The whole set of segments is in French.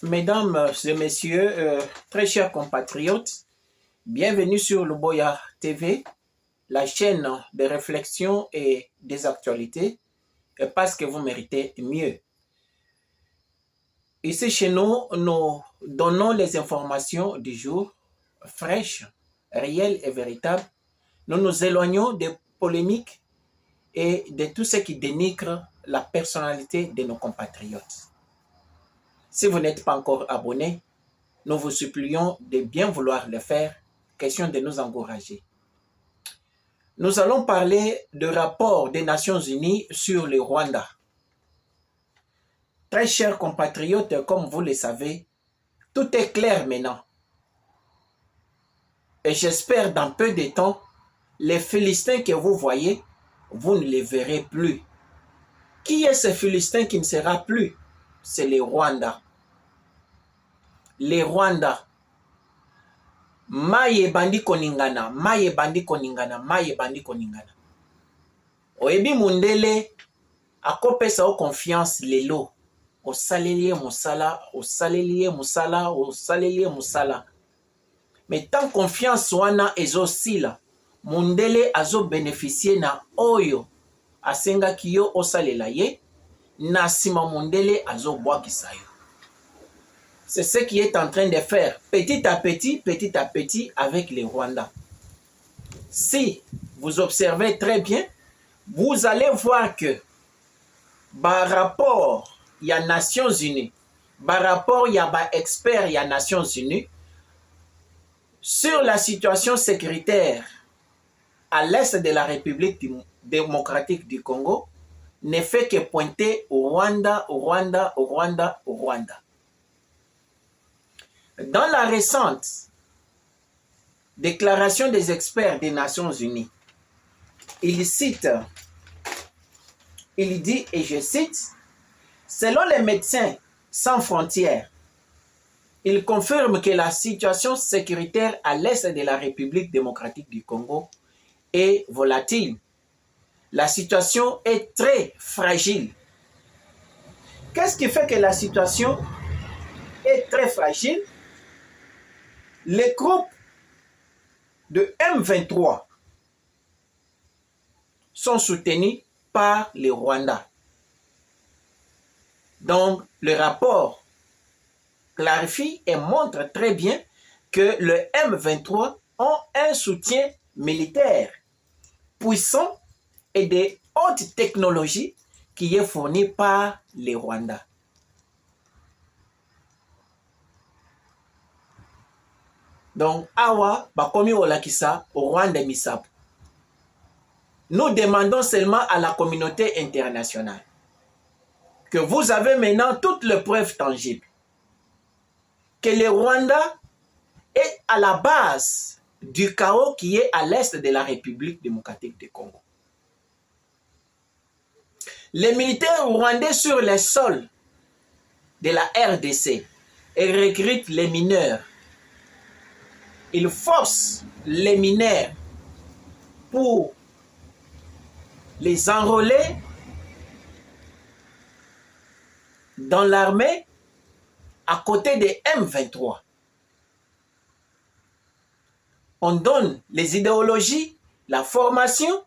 Mesdames et messieurs, très chers compatriotes, bienvenue sur Luboya TV, la chaîne de réflexion et des actualités, parce que vous méritez mieux. Ici chez nous, nous donnons les informations du jour, fraîches, réelles et véritables. Nous nous éloignons des polémiques et de tout ce qui dénigre la personnalité de nos compatriotes. Si vous n'êtes pas encore abonné, nous vous supplions de bien vouloir le faire, question de nous encourager. Nous allons parler du rapport des Nations Unies sur le Rwanda. Très chers compatriotes, comme vous le savez, tout est clair maintenant. Et j'espère dans peu de temps, les Philistins que vous voyez, vous ne les verrez plus. Qui est ce Philistin qui ne sera plus? C'est les Rwandais. Les Rwandais. Maye bandi koningana, maye bandi koningana, maye bandi koningana. Oyebi mundele akopesa o confiance lelo. Osalelie musala, osalelie musala, osalelie musala. Mais tant confiance wana ezosila, mundele azo bénéficier na oyo asenga kiyo osalela ye, na sima mundele azo bwakisa yo. C'est ce qui est en train de faire petit à petit avec les Rwandais. Si vous observez très bien, vous allez voir que par rapport il y a Nations Unies, par rapport il y a experts il y a Nations Unies sur la situation sécuritaire à l'est de la République démocratique du Congo, ne fait que pointer au Rwanda, au Rwanda, au Rwanda, au Rwanda. Dans la récente déclaration des experts des Nations Unies, il cite, il dit, et je cite, selon les médecins sans frontières, il confirme que la situation sécuritaire à l'est de la République démocratique du Congo est volatile. La situation est très fragile. Qu'est-ce qui fait que la situation est très fragile? Les groupes de M23 sont soutenus par les Rwandais. Donc, le rapport clarifie et montre très bien que le M23 ont un soutien militaire puissant et de haute technologie qui est fourni par les Rwandais. Donc, awa bakomi olakisa au Rwanda misap. Nous demandons seulement à la communauté internationale que vous avez maintenant toutes les preuves tangibles que le Rwanda est à la base du chaos qui est à l'est de la République démocratique du Congo. Les militaires rwandais sur les sols de la RDC recrutent les mineurs. Ils forcent les mineurs pour les enrôler dans l'armée à côté des M23. On donne les idéologies, la formation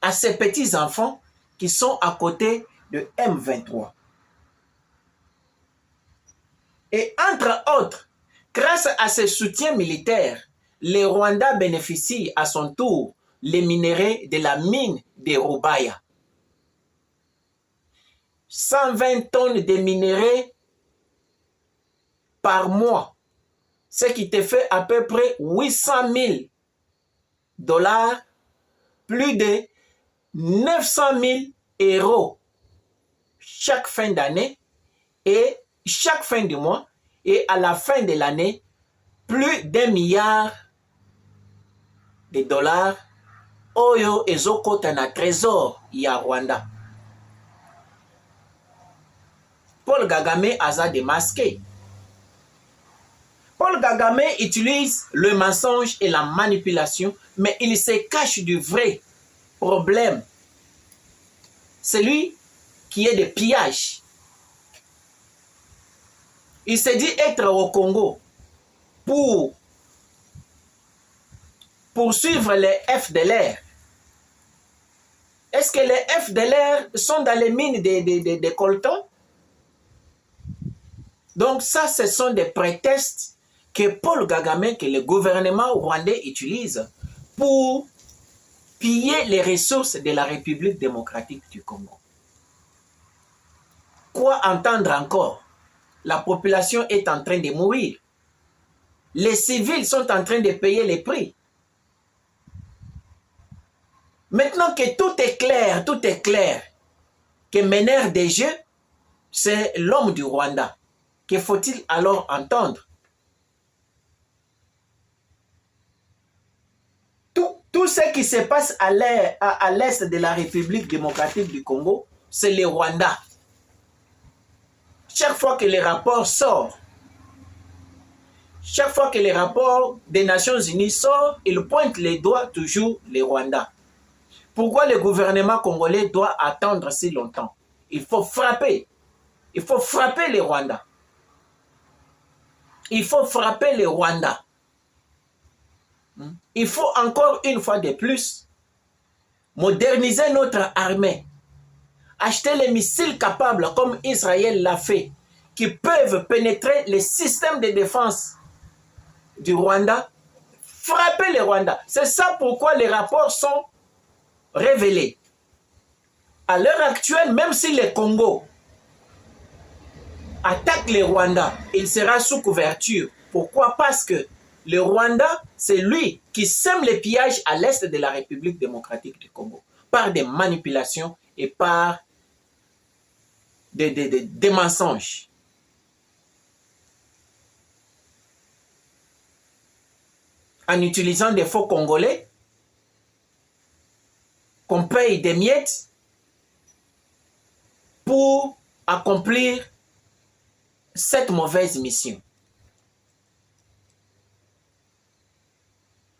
à ces petits enfants qui sont à côté de M23. Et entre autres, grâce à ce soutien militaire, les Rwandais bénéficient à son tour les minéraux de la mine de Rubaya. 120 tonnes de minéraux par mois, ce qui te fait à peu près 800 000 $, plus de 900 000 € chaque fin d'année et chaque fin du mois, et à la fin de l'année, plus d'1 milliard de dollars oyo ezokota na trésor ya Rwanda. Paul Kagame aza démasqué. Paul Kagame utilise le mensonge et la manipulation, mais il se cache du vrai problème. Celui qui est de pillage. Il se dit être au Congo pour poursuivre les FDLR. Est-ce que les FDLR sont dans les mines de coltan? Donc ça, ce sont des prétextes que Paul Kagame, que le gouvernement rwandais utilise pour piller les ressources de la République démocratique du Congo. Quoi entendre encore? La population est en train de mourir. Les civils sont en train de payer les prix. Maintenant que tout est clair, que meneur des jeux, c'est l'homme du Rwanda. Que faut-il alors entendre? Tout ce qui se passe à l'est de la République démocratique du Congo, c'est le Rwanda. Chaque fois que les rapports sortent, chaque fois que les rapports des Nations Unies sortent, ils pointent les doigts toujours les Rwandais. Pourquoi le gouvernement congolais doit attendre si longtemps? Il faut frapper. Il faut frapper les Rwandais. Il faut frapper les Rwandais. Il faut encore une fois de plus moderniser notre armée. Acheter les missiles capables comme Israël l'a fait, qui peuvent pénétrer les systèmes de défense du Rwanda, frapper les Rwandais. C'est ça pourquoi les rapports sont révélés. À l'heure actuelle, même si le Congo attaque les Rwandais, il sera sous couverture. Pourquoi? Parce que le Rwanda, c'est lui qui sème les pillages à l'est de la République démocratique du Congo, par des manipulations et par des mensonges. En utilisant des faux Congolais, qu'on paye des miettes pour accomplir cette mauvaise mission.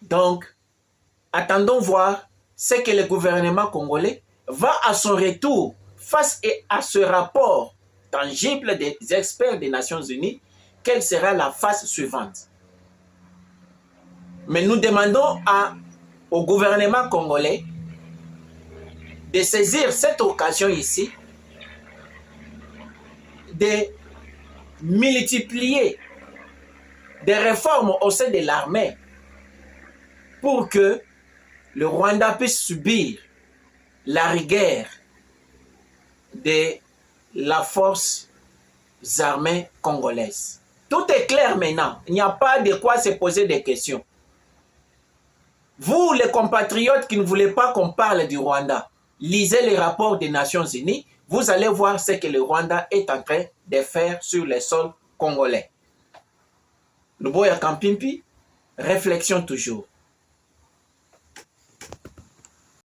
Donc, attendons voir ce que le gouvernement congolais va à son retour face à ce rapport tangible des experts des Nations Unies, quelle sera la phase suivante. Mais nous demandons au gouvernement congolais de saisir cette occasion ici, de multiplier des réformes au sein de l'armée pour que le Rwanda puisse subir la rigueur de la force armée congolaise. Tout est clair maintenant. Il n'y a pas de quoi se poser des questions. Vous, les compatriotes qui ne voulez pas qu'on parle du Rwanda, lisez les rapports des Nations Unies, vous allez voir ce que le Rwanda est en train de faire sur le sol congolais. Luboya Kampimpi, réflexion toujours.